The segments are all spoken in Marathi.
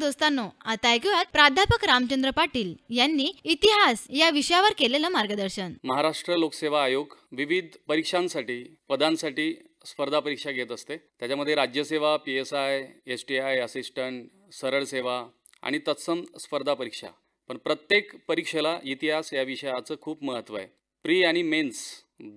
दोस्तांनो, आता ऐकूयात प्राध्यापक रामचंद्र पाटील यांनी इतिहास या विषयावर केलेलं मार्गदर्शन. महाराष्ट्र लोकसेवा आयोग विविध परीक्षांसाठी पदांसाठी स्पर्धा परीक्षा घेत असते. त्याच्यामध्ये राज्यसेवा, PSI, STI, असिस्टंट, सरळ सेवा आणि तत्सम स्पर्धा परीक्षा. पण प्रत्येक परीक्षेला इतिहास या विषयाचं खूप महत्त्व आहे. प्री आणि मेन्स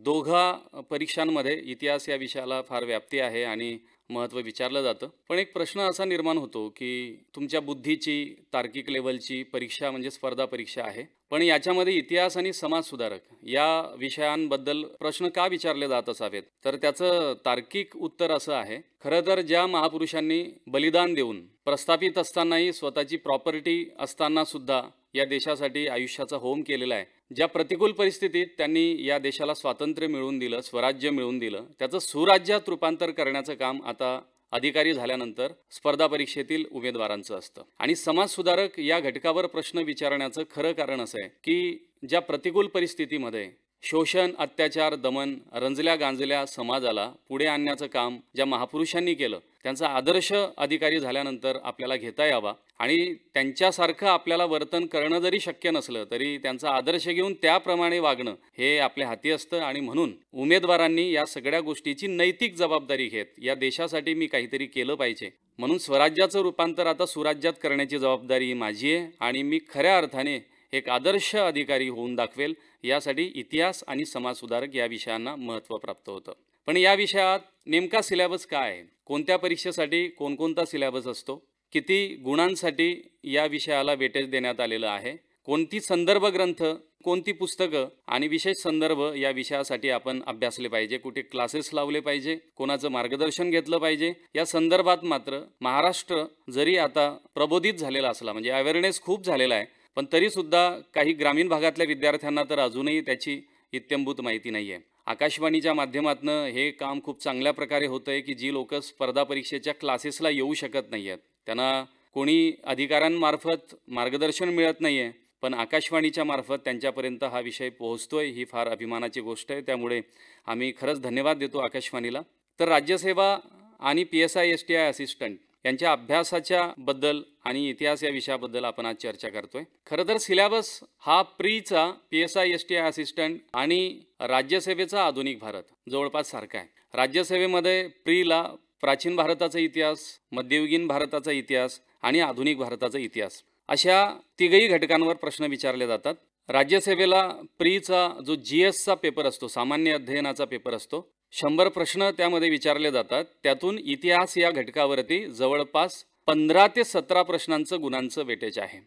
दोघा परीक्षांमध्ये इतिहास या विषयाला फार व्याप्ती आहे आणि महत्त्व विचारलं जातं. पण एक प्रश्न असा निर्माण होतो की तुमच्या बुद्धीची तार्किक लेवलची परीक्षा म्हणजे स्पर्धा परीक्षा आहे, पण याच्यामध्ये इतिहास आणि समाज सुधारक या विषयांबद्दल प्रश्न का विचारले जात असावेत. तर त्याचं तार्किक उत्तर असं आहे, खरं तर ज्या महापुरुषांनी बलिदान देऊन प्रस्थापित असतानाही स्वतःची प्रॉपर्टी असताना सुद्धा या देशासाठी आयुष्याचा होम केलेला आहे, ज्या प्रतिकूल परिस्थितीत त्यांनी या देशाला स्वातंत्र्य मिळवून दिलं, स्वराज्य मिळवून दिलं, त्याचं सुराज्यात रूपांतर करण्याचं काम आता अधिकारी झाल्यानंतर स्पर्धा परीक्षेतील उमेदवारांचं असतं. आणि समाज सुधारक या घटकावर प्रश्न विचारण्याचं खरं कारण असं आहे की ज्या प्रतिकूल परिस्थितीमध्ये शोषण, अत्याचार, दमन, रंजल्या गांजल्या समाजाला पुढे आणण्याचं काम ज्या महापुरुषांनी केलं, त्यांचा आदर्श अधिकारी झाल्यानंतर आपल्याला घेता यावा आणि त्यांच्यासारखं आपल्याला वर्तन करणं जरी शक्य नसलं तरी त्यांचा आदर्श घेऊन त्याप्रमाणे वागणं हे आपल्या हाती असतं. आणि म्हणून उमेदवारांनी या सगळ्या गोष्टीची नैतिक जबाबदारी घेत या देशासाठी मी काहीतरी केलं पाहिजे, म्हणून स्वराज्याचं रूपांतर आता सुराज्यात करण्याची जबाबदारी माझी आहे आणि मी खऱ्या अर्थाने एक आदर्श अधिकारी होऊन दाखवेल, यासाठी इतिहास आणि समाज सुधारक या विषयांना महत्त्व प्राप्त होतं. पण या विषयात नेमका सिलेबस काय आहे, कोणत्या परीक्षेसाठी कोणकोणता सिलेबस असतो, किती गुणांसाठी या विषयाला वेटेज देण्यात आलेलं आहे, कोणती संदर्भ ग्रंथ, कोणती पुस्तकं आणि विशेष संदर्भ या विषयासाठी आपण अभ्यासले पाहिजे, कुठे क्लासेस लावले पाहिजे, कोणाचं मार्गदर्शन घेतलं पाहिजे, या संदर्भात मात्र महाराष्ट्र जरी आता प्रबोधित झालेला असला, म्हणजे अवेअरनेस खूप झालेला आहे, पण तरीसुद्धा काही ग्रामीण भागातल्या विद्यार्थ्यांना तर अजूनही त्याची इत्यंभूत माहिती नाही आहे. आकाशवाणीच्या माध्यमातून हे काम खूप चांगल्या प्रकारे होतं आहे की जी लोक स्पर्धा परीक्षेच्या क्लासेसला येऊ शकत नाही आहेत, त्यांना कोणी अधिकाऱ्यांमार्फत मार्गदर्शन मिळत नाही आहे, पण आकाशवाणीच्या मार्फत त्यांच्यापर्यंत हा विषय पोहोचतोय, ही फार अभिमानाची गोष्ट आहे. त्यामुळे आम्ही खरंच धन्यवाद देतो आकाशवाणीला. तर राज्यसेवा आणि PSI, STI, असिस्टंट यांच्या अभ्यासाच्या बद्दल आणि इतिहास या विषयाबद्दल आपण आज चर्चा करतोय. खरं तर सिलेबस हा प्रीचा PSI, STI, असिस्टंट आणि राज्यसेवेचा आधुनिक भारत जवळपास सारखा आहे. राज्यसेवेमध्ये प्रीला प्राचीन भारताचा इतिहास, मध्ययुगीन भारताचा इतिहास आणि आधुनिक भारताचा इतिहास अशा तिघही घटकांवर प्रश्न विचारले जातात. राज्यसेवेला प्रीचा जो GSचा पेपर असतो, सामान्य अध्ययनाचा पेपर असतो, 100 प्रश्न त्यामध्ये विचारले जातात. त्यातून इतिहास या घटकावरती जवळपास 15 ते 17 प्रश्नांचं गुणांचं वेटेज आहे.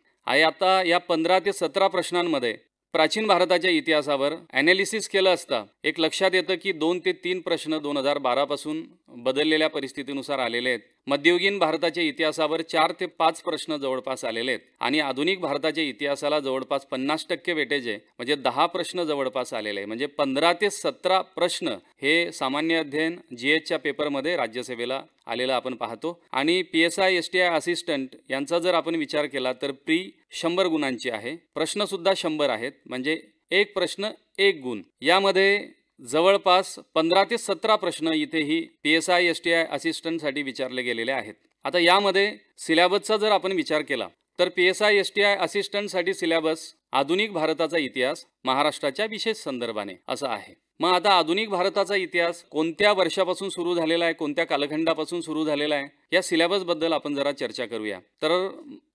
आता या 15 ते 17 प्रश्नांमध्ये प्राचीन भारताच्या इतिहासावर ॲनालिसिस केलं असता एक लक्षात येतं की 2 ते 3 प्रश्न 2012 पासून बदललेल्या परिस्थितीनुसार आलेले आहेत. मध्ययुगीन भारताच्या इतिहासावर 4 ते 5 प्रश्न जवळपास आलेले आहेत आणि आधुनिक भारताच्या इतिहासाला जवळपास 50% वेटेज आहे, म्हणजे 10 प्रश्न जवळपास आलेले आहे. म्हणजे 15 ते 17 प्रश्न हे सामान्य अध्ययन GSच्या पेपरमध्ये राज्यसेवेला आलेलं आपण पाहतो. आणि PSI, STI, असिस्टंट यांचा जर आपण विचार केला तर प्री 100 गुणांची आहे, प्रश्नसुद्धा 100 आहेत, म्हणजे एक प्रश्न 1 गुण. यामध्ये जवळपास 15 ते 17 प्रश्न इथेही PSI, STI, असिस्टंटसाठी विचारले गेलेले आहेत. आता यामध्ये सिलेबसचा जर आपण विचार केला तर PSI, STI, असिस्टंटसाठी सिलेबस आधुनिक भारताचा इतिहास महाराष्ट्राच्या विशेष संदर्भाने असा आहे. मग आता आधुनिक भारताचा इतिहास कोणत्या वर्षापासून सुरू झालेला आहे, कोणत्या कालखंडापासून सुरू झालेला आहे, या सिलेबसबद्दल आपण जरा चर्चा करूया. तर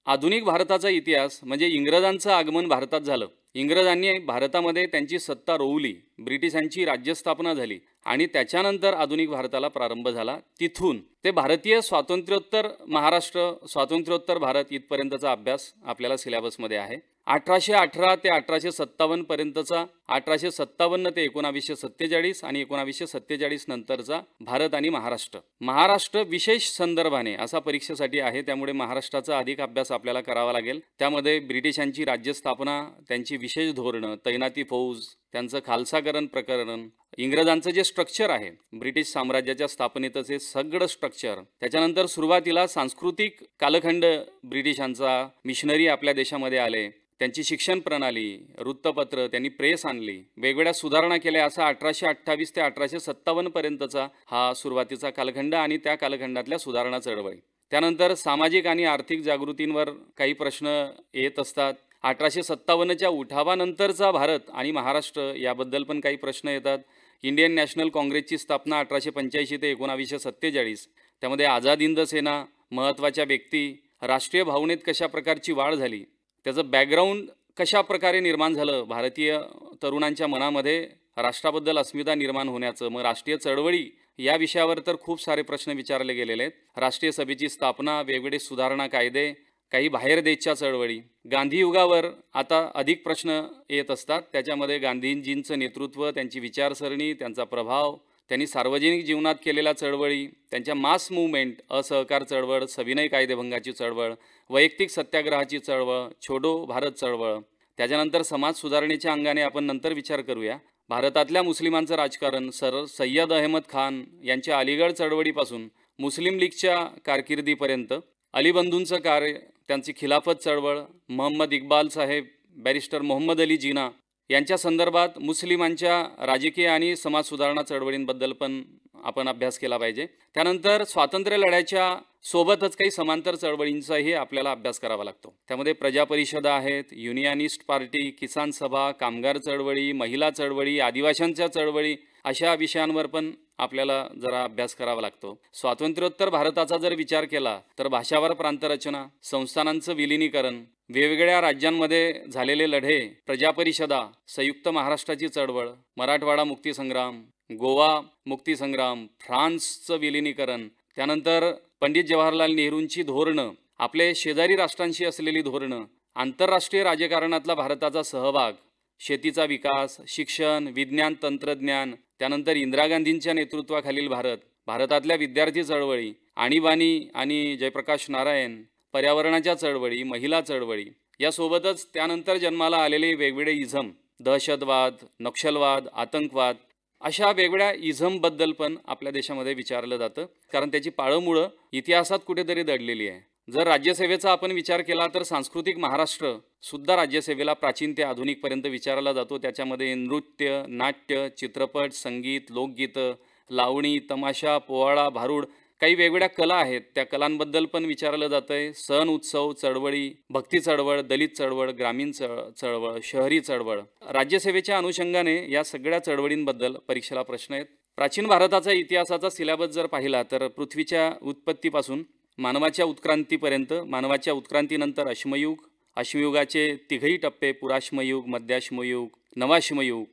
आधुनिक भारताचा इतिहास म्हणजे इंग्रजांचं आगमन भारतात झालं, इंग्रजांनी भारतामध्ये त्यांची सत्ता रोवली, ब्रिटिशांची राज्यस्थापना झाली आणि त्याच्यानंतर आधुनिक भारताला प्रारंभ झाला. तिथून ते भारतीय स्वातंत्र्योत्तर महाराष्ट्र, स्वातंत्र्योत्तर भारत इथपर्यंतचा अभ्यास आपल्याला सिलेबसमध्ये आहे. 1818 ते 1857 पर्यंतचा, 1857 ते 1947 आणि 1947 नंतरचा भारत आणि महाराष्ट्र विशेष संदर्भाने असा परीक्षेसाठी आहे. त्यामुळे महाराष्ट्राचा अधिक अभ्यास आपल्याला करावा लागेल. त्यामध्ये ब्रिटिशांची राज्यस्थापना, त्यांची विशेष धोरणं, तैनाती फौज, त्यांचं खालसाकरण प्रकरण, इंग्रजांचं जे स्ट्रक्चर आहे ब्रिटिश साम्राज्याच्या स्थापनेचं सगळं स्ट्रक्चर, त्याच्यानंतर सुरुवातीला सांस्कृतिक कालखंड ब्रिटिशांचा, मिशनरी आपल्या देशामध्ये आले, त्यांची शिक्षण प्रणाली, वृत्तपत्र, त्यांनी प्रेस आणली, वेगवेगळ्या सुधारणा केल्या, असा 1828 ते 1857 पर्यंतचा हा सुरुवातीचा कालखंड आणि त्या कालखंडातल्या सुधारणा चळवळी. त्यानंतर सामाजिक आणि आर्थिक जागृतींवर काही प्रश्न येत असतात. 1857च्या उठावानंतरचा भारत आणि महाराष्ट्र याबद्दल पण काही प्रश्न येतात. इंडियन नॅशनल काँग्रेसची स्थापना 1885 ते 1947, त्यामध्ये आझाद हिंद सेना, महत्त्वाच्या व्यक्ती, राष्ट्रीय भावनेत कशा प्रकारची वाढ झाली, त्याचं बॅकग्राऊंड कशा प्रकारे निर्माण झालं, भारतीय तरुणांच्या मनामध्ये राष्ट्राबद्दल अस्मिता निर्माण होण्याचं, मग राष्ट्रीय चळवळी या विषयावर तर खूप सारे प्रश्न विचारले गेलेले आहेत. राष्ट्रीय सभेची स्थापना, वेगवेगळे सुधारणा कायदे, काही बाहेर देशच्या चळवळी, गांधी युगावर आता अधिक प्रश्न येत असतात. त्याच्यामध्ये गांधीजींचं नेतृत्व, त्यांची विचारसरणी, त्यांचा प्रभाव, त्यांनी सार्वजनिक जीवनात केलेल्या चळवळी, त्यांच्या मास मूव्हमेंट, असहकार चळवळ, सविनय कायदेभंगाची चळवळ, वैयक्तिक सत्याग्रहाची चळवळ, छोडो भारत चळवळ. त्याच्यानंतर समाज सुधारणेच्या अंगाने आपण नंतर विचार करूया. भारतातल्या मुस्लिमांचं राजकारण, सय्यद अहमद खान यांच्या अलीगड चळवळीपासून मुस्लिम लीगच्या कारकिर्दीपर्यंत, अली बंधूंचं कार्य, त्यांची खिलाफत चळवळ, मोहम्मद इक्बाल साहेब, बॅरिस्टर मोहम्मद अली जिना यांच्या संदर्भात मुस्लिमांच्या राजकीय आणि समाज सुधारणा चळवळींबद्दल पण आपण अभ्यास केला पाहिजे. त्यानंतर स्वातंत्र्य लढ्याच्या सोबतच काही समांतर चळवळींचाही आपल्याला अभ्यास करावा लागतो. त्यामध्ये प्रजा परिषदा आहेत, युनियनिस्ट पार्टी, किसान सभा, कामगार चळवळी, महिला चळवळी, आदिवासींच्या चळवळी, अशा विषयांवर पण आपल्याला जरा अभ्यास करावा लागतो. स्वातंत्र्योत्तर भारताचा जर विचार केला तर भाषावर प्रांतरचना, संस्थानांचं विलिनीकरण, वेगवेगळ्या राज्यांमध्ये झालेले लढे, प्रजा परिषदा, संयुक्त महाराष्ट्राची चळवळ, मराठवाडा मुक्तीसंग्राम, गोवा मुक्तीसंग्राम, फ्रान्सचं विलिनीकरण, त्यानंतर पंडित जवाहरलाल नेहरूंची धोरणं, आपले शेजारी राष्ट्रांशी असलेली धोरणं, आंतरराष्ट्रीय राजकारणातला भारताचा सहभाग, शेतीचा विकास, शिक्षण, विज्ञान तंत्रज्ञान, त्यानंतर इंदिरा गांधींच्या नेतृत्वाखालील भारत, भारतातल्या विद्यार्थी चळवळी, आणीबाणी आणि जयप्रकाश नारायण, पर्यावरणाच्या चळवळी, महिला चळवळी, यासोबतच त्यानंतर जन्माला आलेले वेगवेगळे इझम, दहशतवाद, नक्षलवाद, आतंकवाद, अशा वेगवेगळ्या इझमबद्दल पण आपल्या देशामध्ये विचारलं जातं, कारण त्याची पाळंमुळं इतिहासात कुठेतरी दडलेली आहे. जर राज्यसेवेचा आपण विचार केला तर सांस्कृतिक महाराष्ट्र सुद्धा राज्यसेवेला प्राचीन ते आधुनिकपर्यंत विचारला जातो. त्याच्यामध्ये नृत्य, नाट्य, चित्रपट, संगीत, लोकगीतं, लावणी, तमाशा, पोवाडा, भारूड, काही वेगवेगळ्या कला आहेत, त्या कलांबद्दल पण विचारलं जातं आहे. सण, उत्सव, चळवळी, भक्ती चळवळ, दलित चळवळ, ग्रामीण चळवळ, शहरी चळवळ, राज्यसेवेच्या अनुषंगाने या सगळ्या चळवळींबद्दल परीक्षेला प्रश्न आहेत. प्राचीन भारताचा इतिहासाचा सिलेबस जर पाहिला तर पृथ्वीच्या उत्पत्तीपासून मानवाच्या उत्क्रांतीपर्यंत, मानवाच्या उत्क्रांतीनंतर अश्मयुग, अश्मयुगाचे तिघही टप्पे, पुराश्मयुग, मध्याश्मयुग, नवाश्मयुग,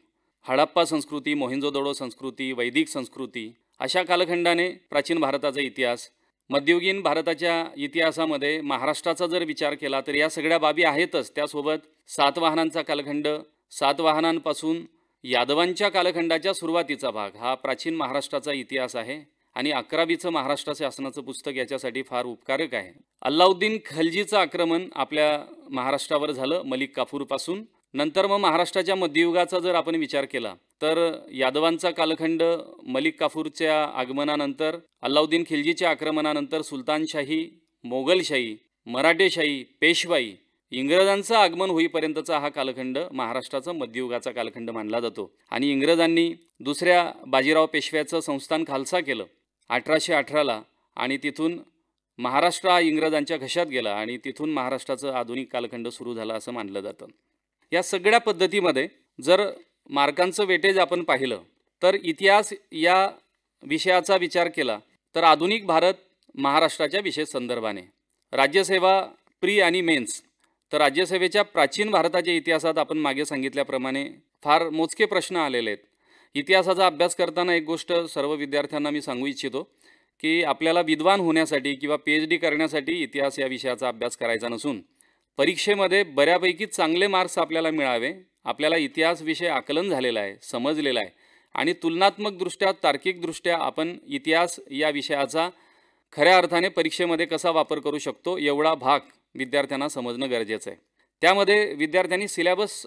हडप्पा संस्कृती, मोहेंजोदडो संस्कृती, वैदिक संस्कृती, अशा कालखंडाने प्राचीन भारताचा इतिहास. मध्ययुगीन भारताच्या इतिहासामध्ये महाराष्ट्राचा जर विचार केला तर या सगळ्या बाबी आहेतच. त्यासोबत सातवाहनांचा कालखंड, सातवाहनांपासून यादवांच्या कालखंडाच्या सुरुवातीचा भाग हा प्राचीन महाराष्ट्राचा इतिहास आहे. आणि 11वीचं महाराष्ट्र शासनाचं पुस्तक याच्यासाठी फार उपकारक आहे. अल्लाउद्दीन खलजीचं आक्रमण आपल्या महाराष्ट्रावर झालं मलिक काफूरपासून. नंतर मग महाराष्ट्राच्या मध्ययुगाचा जर आपण विचार केला तर यादवांचा कालखंड, मलिक काफूरच्या आगमनानंतर, अल्लाउद्दीन खिलजीच्या आक्रमणानंतर सुलतानशाही, मोगलशाही, मराठेशाही, पेशवाई, इंग्रजांचं आगमन होईपर्यंतचा हा कालखंड महाराष्ट्राचा मध्ययुगाचा कालखंड मानला जातो. आणि इंग्रजांनी दुसऱ्या बाजीराव पेशव्याचं संस्थान खालसा केलं 1818ला, आणि तिथून महाराष्ट्र हा इंग्रजांच्या घशात गेला आणि तिथून महाराष्ट्राचं आधुनिक कालखंड सुरू झाला असं मानलं जातं. या सगळ्या पद्धतीमध्ये जर मार्कांचं वेटेज आपण पाहिलं तर इतिहास या विषयाचा विचार केला तर आधुनिक भारत महाराष्ट्राच्या विशेष संदर्भाने, राज्यसेवा प्री आणि मेन्स, तर राज्यसेवेच्या प्राचीन भारताच्या इतिहासात आपण मागे सांगितल्याप्रमाणे फार मोजके प्रश्न आलेले आहेत. इतिहासाचा अभ्यास करताना एक गोष्ट सर्व विद्यार्थ्यांना मी सांगू इच्छितो की आपल्याला विद्वान होण्यासाठी किंवा PhD करण्यासाठी इतिहास या विषयाचा अभ्यास करायचा नसून परीक्षेमध्ये बऱ्यापैकी चांगले मार्क्स आपल्याला मिळावे, आपल्याला इतिहास विषय आकलन झालेला आहे, समजलेला आहे, आणि तुलनात्मकदृष्ट्या, तार्किकदृष्ट्या आपण इतिहास या विषयाचा खऱ्या अर्थाने परीक्षेमध्ये कसा वापर करू शकतो एवढा भाग विद्यार्थ्यांना समजणं गरजेचं आहे. त्यामध्ये विद्यार्थ्यांनी सिलेबस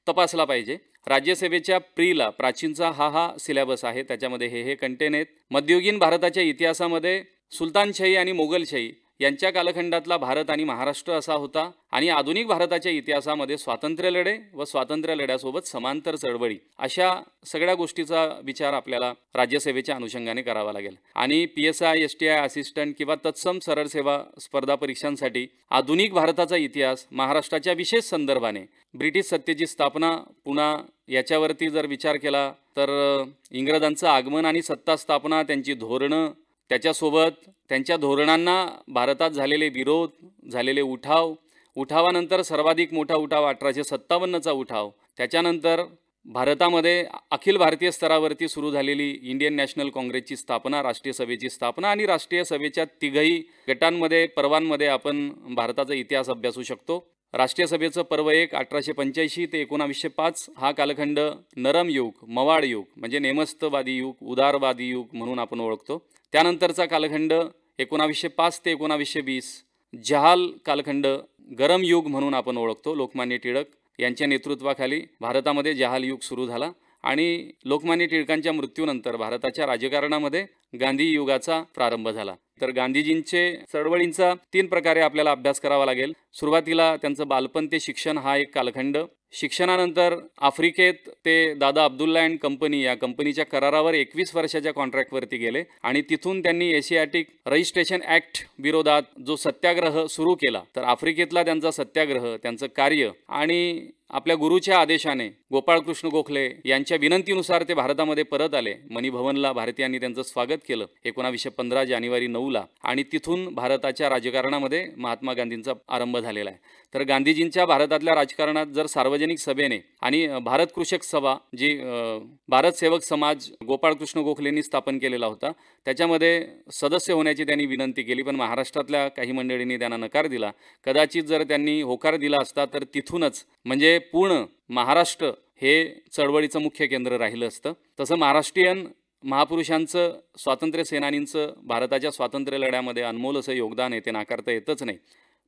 तपासला पाहिजे. राज्यसेवेच्या प्रीला प्राचीनचा हा सिलेबस आहे, त्याच्यामध्ये हे कंटेन आहेत. मध्ययुगीन भारताच्या इतिहासामध्ये सुलतानशाही आणि मोगलशाही यांच्या कालखंडातला भारत आणि महाराष्ट्र असा होता आणि आधुनिक भारताच्या इतिहासामध्ये स्वातंत्र्य लढे व स्वातंत्र्य लढ्यासोबत समांतर चळवळी अशा सगळ्या गोष्टीचा विचार आपल्याला राज्यसेवेच्या अनुषंगाने करावा लागेल. आणि PSI STI असिस्टंट किंवा तत्सम सरळ सेवा स्पर्धा परीक्षांसाठी आधुनिक भारताचा इतिहास महाराष्ट्राच्या विशेष संदर्भाने ब्रिटिश सत्तेची स्थापना पुन्हा याच्यावरती जर विचार केला तर इंग्रजांचं आगमन आणि सत्ता स्थापना, त्यांची धोरणं, त्याच्यासोबत त्यांच्या धोरणांना भारतात झालेले विरोध, झालेले उठावानंतर सर्वाधिक मोठा उठाव 1857चा उठाव, त्याच्यानंतर भारतामध्ये अखिल भारतीय स्तरावरती सुरू झालेली इंडियन नॅशनल काँग्रेसची स्थापना, राष्ट्रीय सभेची स्थापना आणि राष्ट्रीय सभेच्या तिघही गटांमध्ये पर्वांमध्ये आपण भारताचा इतिहास अभ्यासू शकतो. राष्ट्रीय सभेचं पर्व 1 1885 ते 1905 हा कालखंड नरम युग, मवाळ युग म्हणजे नेमस्तवादी युग, उदारवादी युग म्हणून आपण ओळखतो. त्यानंतरचा कालखंड 1905 ते 1920 जहाल कालखंड, गरम युग म्हणून आपण ओळखतो. लोकमान्य टिळक यांच्या नेतृत्वाखाली भारतामध्ये जहाल युग सुरू झाला आणि लोकमान्य टिळकांच्या मृत्यूनंतर भारताच्या राजकारणामध्ये गांधी युगाचा प्रारंभ झाला. तर गांधीजींचे चळवळींचा 3 प्रकारे आपल्याला अभ्यास करावा लागेल. सुरुवातीला त्यांचं बालपण ते शिक्षण हा एक कालखंड. शिक्षणानंतर आफ्रिकेत ते दादा अब्दुल्ला अँड कंपनी या कंपनीच्या करारावर 21 वर्षाच्या कॉन्ट्रॅक्टवरती गेले आणि तिथून त्यांनी एशियाटिक रजिस्ट्रेशन ॲक्ट विरोधात जो सत्याग्रह सुरू केला. तर आफ्रिकेतला त्यांचा सत्याग्रह, त्यांचं कार्य आणि आपल्या गुरुच्या आदेशाने गोपाळकृष्ण गोखले यांच्या विनंतीनुसार ते भारतामध्ये परत आले. मनी भवनला भारतीयांनी त्यांचं स्वागत केलं 1915 जानेवारी 9ला आणि तिथून भारताच्या राजकारणामध्ये महात्मा गांधींचा आरंभ झालेला आहे. तर गांधीजींच्या भारतातल्या राजकारणात जर सार्वजनिक सभेने आणि भारत कृषक सभा जी भारत सेवक समाज गोपाळकृष्ण गोखलेंनी स्थापन केलेला होता त्याच्यामध्ये सदस्य होण्याची त्यांनी विनंती केली, पण महाराष्ट्रातल्या काही मंडळींनी त्यांना नकार दिला. कदाचित जर त्यांनी होकार दिला असता तर तिथूनच म्हणजे पूर्ण महाराष्ट्र हे चळवळीचं मुख्य केंद्र राहिलं असतं. तसं महाराष्ट्रीयन महापुरुषांचं, स्वातंत्र्य सेनानींचं भारताच्या स्वातंत्र्य लढ्यामध्ये अनमोल असं योगदान आहे, ते नाकारता येतच नाही.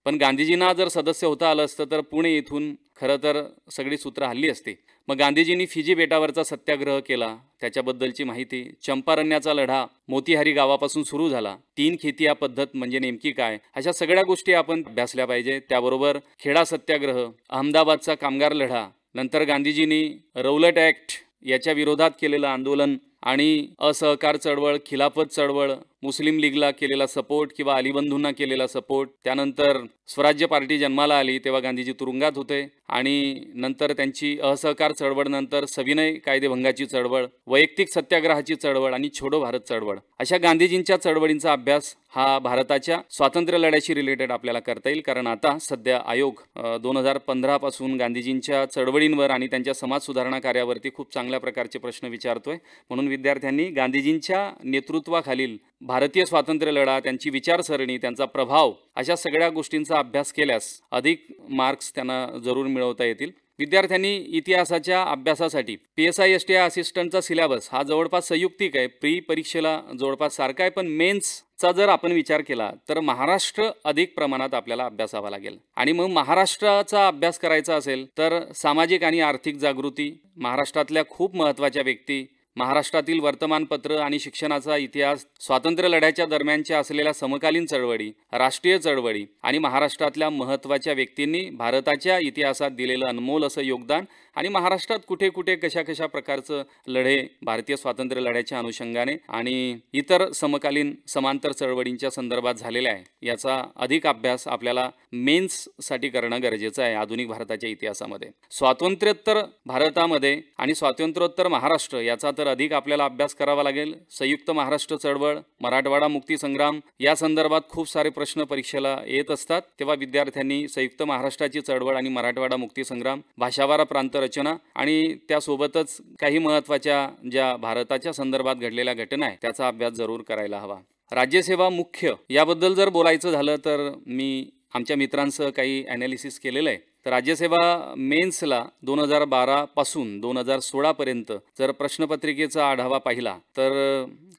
पण गांधीजींना जर सदस्य होता आलं असतं तर पुणे इथून खरं तर सगळी सूत्र हल्ली असती. मग गांधीजींनी फिजी बेटावरचा सत्याग्रह केला, त्याच्याबद्दलची माहिती, चंपारण्याचा लढा मोतीहारी गावापासून सुरू झाला, 3 खेतिया पद्धत म्हणजे नेमकी काय, अशा सगळ्या गोष्टी आपण अभ्यासल्या पाहिजे. त्याबरोबर खेडा सत्याग्रह, अहमदाबादचा कामगार लढा, नंतर गांधीजींनी रौलट ॲक्ट याच्या विरोधात केलेलं आंदोलन आणि असहकार चळवळ, खिलाफत चळवळ, मुस्लिम लीगला केलेला सपोर्ट किंवा अलीबंधूंना केलेला सपोर्ट. त्यानंतर स्वराज्य पार्टी जन्माला आली तेव्हा गांधीजी तुरुंगात होते आणि नंतर त्यांची असहकार चळवळनंतर सविनय कायदेभंगाची चळवळ, वैयक्तिक सत्याग्रहाची चळवळ आणि छोडो भारत चळवळ, अशा गांधीजींच्या चळवळींचा अभ्यास हा भारताच्या स्वातंत्र्य लढ्याशी रिलेटेड आपल्याला करता येईल. कारण आता सध्या आयोग 2015 पासून गांधीजींच्या चळवळींवर आणि त्यांच्या समाज सुधारणा कार्यावरती खूप चांगल्या प्रकारचे प्रश्न विचारतोय. म्हणून विद्यार्थ्यांनी गांधीजींच्या नेतृत्वाखालील भारतीय स्वातंत्र्य लढा, त्यांची विचारसरणी, त्यांचा प्रभाव अशा सगळ्या गोष्टींचा अभ्यास केल्यास अधिक मार्क्स त्यांना जरूर मिळवता येतील. विद्यार्थ्यांनी इतिहासाच्या अभ्यासासाठी PSI STI असिस्टंटचा सिलेबस हा जवळपास संयुक्तिक आहे, प्री परीक्षेला जवळपास सारखा आहे. पण मेन्सचा जर आपण विचार केला तर महाराष्ट्र अधिक प्रमाणात आपल्याला अभ्यासावा लागेल. आणि मग महाराष्ट्राचा अभ्यास करायचा असेल तर सामाजिक आणि आर्थिक जागृती, महाराष्ट्रातल्या खूप महत्त्वाच्या व्यक्ती, महाराष्ट्रातील वर्तमानपत्र आणि शिक्षणाचा इतिहास, स्वातंत्र्य लढ्याच्या दरम्यानच्या असलेल्या समकालीन चळवळी, राष्ट्रीय चळवळी आणि महाराष्ट्रातल्या महत्त्वाच्या व्यक्तींनी भारताच्या इतिहासात दिलेलं अनमोल असं योगदान आणि महाराष्ट्रात कुठे कुठे कशा कशा प्रकारचं लढे भारतीय स्वातंत्र्य लढ्याच्या अनुषंगाने आणि इतर समकालीन समांतर चळवळींच्या संदर्भात झालेला आहे याचा अधिक अभ्यास आपल्याला मेन्ससाठी करणं गरजेचं आहे. आधुनिक भारताच्या इतिहासामध्ये स्वातंत्र्योत्तर भारतामध्ये आणि स्वातंत्र्योत्तर महाराष्ट्र याचा तर अधिक आपल्याला अभ्यास करावा लागेल. संयुक्त महाराष्ट्र चळवळ, मराठवाडा मुक्ती संग्राम या संदर्भात खूप सारे प्रश्न परीक्षेला येत असतात. तेव्हा विद्यार्थ्यांनी संयुक्त महाराष्ट्राची चळवळ आणि मराठवाडा मुक्ती संग्राम, भाषावार प्रांत रचना आणि त्यासोबतच काही महत्त्वाच्या ज्या भारताच्या संदर्भात घडलेल्या घटना आहेत त्याचा अभ्यास जरूर करायला हवा. राज्यसेवा मुख्य याबद्दल जर बोलायचं झालं तर मी आमच्या मित्रांसह काही ॲनालिसिस केलेलं आहे. तर राज्यसेवा मेन्सला 2012 पासून 2016 पर्यंत जर प्रश्नपत्रिकेचा आढावा पाहिला तर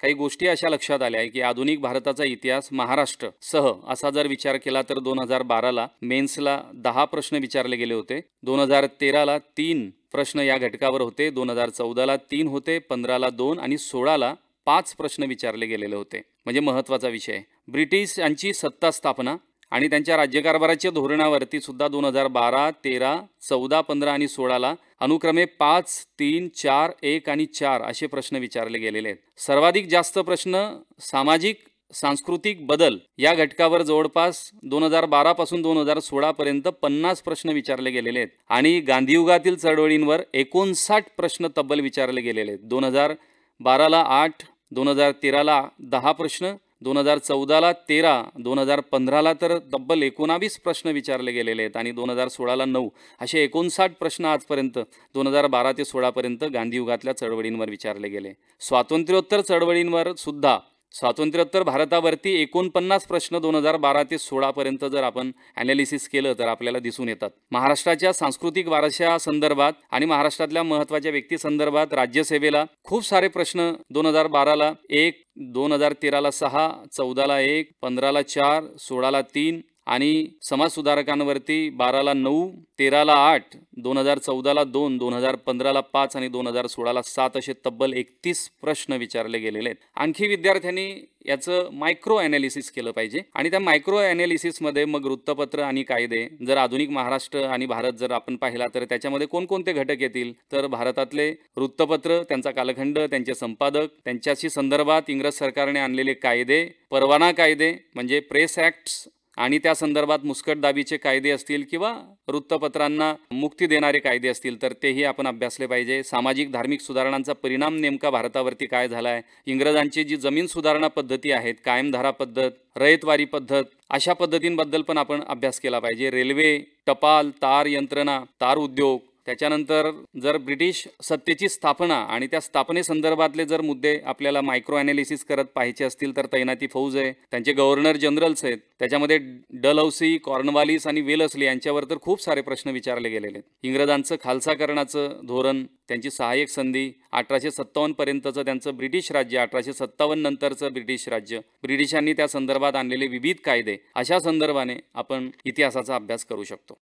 काही गोष्टी अशा लक्षात आल्या आहे की आधुनिक भारताचा इतिहास महाराष्ट्र सह असा जर विचार केला तर 2012ला मेन्सला 10 प्रश्न विचारले गेले होते, 2013ला 3 प्रश्न या घटकावर होते, 2014ला 3 होते, 15ला 2 आणि 16ला 5 प्रश्न विचारले गेलेले होते. म्हणजे महत्त्वाचा विषय. ब्रिटिशांची सत्ता स्थापना आणि त्यांच्या राज्यकारभाराच्या धोरणावरती सुद्धा 2012, 13, 14, 15 आणि 16ला अनुक्रमे 5, 3, 4, 1 आणि 4 असे प्रश्न विचारले गेलेले आहेत. सर्वाधिक जास्त प्रश्न सामाजिक सांस्कृतिक बदल या घटकावर जवळपास 2012 पासून 2016 पर्यंत 50 प्रश्न विचारले गेलेले आहेत आणि गांधीयुगातील चळवळींवर 59 प्रश्न तब्बल विचारले गेलेले आहेत. 2012ला 8, 2013ला 10 प्रश्न, 2014ला 13, 2015ला तर तब्बल 19 प्रश्न विचारले गेलेले आहेत आणि 2016ला 9 असे 59 प्रश्न आजपर्यंत 2012 ते 16 पर्यंत गांधीयुगातल्या चळवळींवर विचारले गेले. स्वातंत्र्योत्तर चळवळींवर सुद्धा स्वातंत्र्योत्तर भारतावरती 49 प्रश्न 2012 ते 16 पर्यंत जर आपण ॲनालिसिस केलं तर आपल्याला दिसून येतात. महाराष्ट्राच्या सांस्कृतिक वारशा संदर्भात आणि महाराष्ट्रातल्या महत्त्वाच्या व्यक्ती संदर्भात राज्यसेवेला खूप सारे प्रश्न 2012ला 1, 2013ला 6, 14ला 1, 15ला 4, 16ला 3 आणि समाजसुधारकांवरती 12ला 9, 13ला 8, 2014ला 2, 2015ला 5 आणि 2016ला 7 असे तब्बल 31 प्रश्न विचारले गेलेले आहेत. आणखी विद्यार्थ्यांनी याचं मायक्रो ॲनालिसिस केलं पाहिजे आणि त्या मायक्रो ॲनालिसिसमध्ये मग वृत्तपत्र आणि कायदे, जर आधुनिक महाराष्ट्र आणि भारत जर आपण पाहिला तर त्याच्यामध्ये कोणकोणते घटक येतील, तर भारतातले वृत्तपत्र, त्यांचा कालखंड, त्यांचे संपादक, त्यांच्याशी संदर्भात इंग्रज सरकारने आणलेले कायदे, परवाना कायदे म्हणजे प्रेस ॲक्ट्स आणि त्या संदर्भात मुस्कटदाबीचे कायदे असतील किंवा वृत्तपत्रांना मुक्ती देणारे कायदे असतील तर तेही आपण अभ्यासले पाहिजे. सामाजिक धार्मिक सुधारणांचा परिणाम नेमका भारतावरती काय झाला आहे, इंग्रजांची जी जमीन सुधारणा पद्धती आहेत, कायमधारा पद्धत, रयतवारी पद्धत, अशा पद्धतींबद्दल पण आपण अभ्यास केला पाहिजे. रेल्वे, टपाल, तार यंत्रणा, तार उद्योग, त्याच्यानंतर जर ब्रिटिश सत्तेची स्थापना आणि त्या स्थापनेसंदर्भातले जर मुद्दे आपल्याला मायक्रो ॲनालिसिस करत पाहायचे असतील तर तैनाती फौज आहे, त्यांचे गव्हर्नर जनरल्स आहेत, त्याच्यामध्ये डलहौसी, कॉर्नवालिस आणि वेलस्ली यांच्यावर तर खूप सारे प्रश्न विचारले गेलेले आहेत. इंग्रजांचं खालसाकरणाचं धोरण, त्यांची सहाय्यक संधी, 1857 पर्यंतचं त्यांचं ब्रिटिश राज्य, 1857 नंतरचं ब्रिटिश राज्य, ब्रिटिशांनी त्या संदर्भात आणलेले विविध कायदे, अशा संदर्भाने आपण इतिहासाचा अभ्यास करू शकतो.